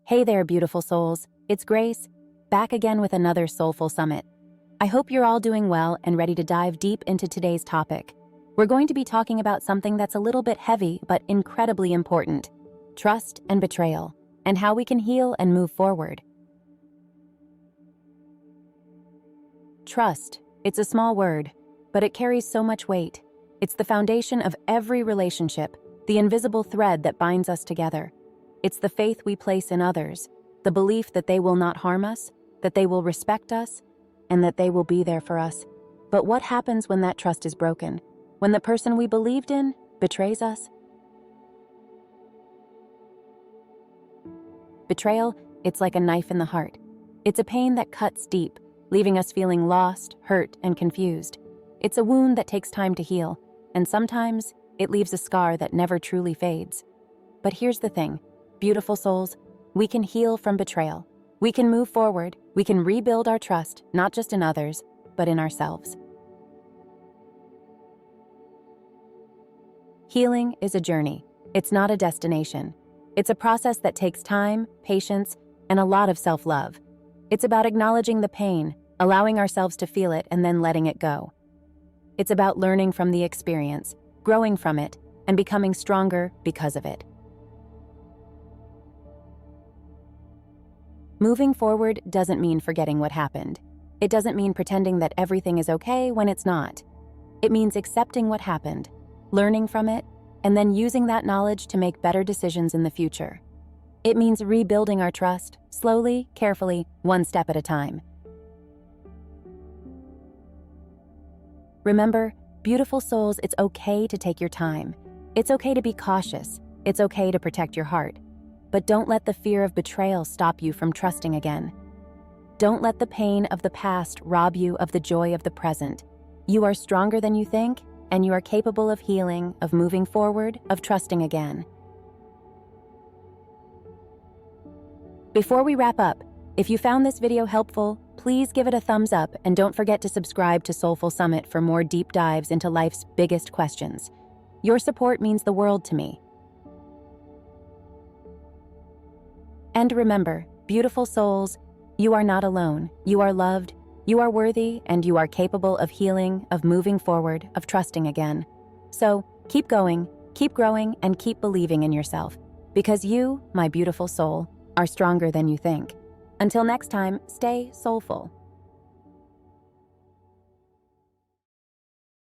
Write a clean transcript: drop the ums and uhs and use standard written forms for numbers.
Hey there, beautiful souls. It's Grace, back again with another Soulful Summit. I hope you're all doing well and ready to dive deep into today's topic. We're going to be talking about something that's a little bit heavy but incredibly important: trust and betrayal, and how we can heal and move forward. Trust. It's a small word, but it carries so much weight. It's the foundation of every relationship, the invisible thread that binds us together. It's the faith we place in others, the belief that they will not harm us, that they will respect us, and that they will be there for us. But what happens when that trust is broken? When the person we believed in betrays us? Betrayal, it's like a knife in the heart. It's a pain that cuts deep, leaving us feeling lost, hurt, and confused. It's a wound that takes time to heal, and sometimes it leaves a scar that never truly fades. But here's the thing, beautiful souls, we can heal from betrayal. We can move forward. We can rebuild our trust, not just in others, but in ourselves. Healing is a journey. It's not a destination. It's a process that takes time, patience, and a lot of self-love. It's about acknowledging the pain, allowing ourselves to feel it, and then letting it go. It's about learning from the experience, growing from it, and becoming stronger because of it. Moving forward doesn't mean forgetting what happened. It doesn't mean pretending that everything is okay when it's not. It means accepting what happened, learning from it, and then using that knowledge to make better decisions in the future. It means rebuilding our trust, slowly, carefully, one step at a time. Remember, beautiful souls, it's okay to take your time. It's okay to be cautious. It's okay to protect your heart. But don't let the fear of betrayal stop you from trusting again. Don't let the pain of the past rob you of the joy of the present. You are stronger than you think, and you are capable of healing, of moving forward, of trusting again. Before we wrap up, if you found this video helpful, please give it a thumbs up and don't forget to subscribe to Soulful Summit for more deep dives into life's biggest questions. Your support means the world to me. And remember, beautiful souls, you are not alone. You are loved, you are worthy, and you are capable of healing, of moving forward, of trusting again. So keep going, keep growing, and keep believing in yourself. Because you, my beautiful soul, are stronger than you think. Until next time, stay soulful.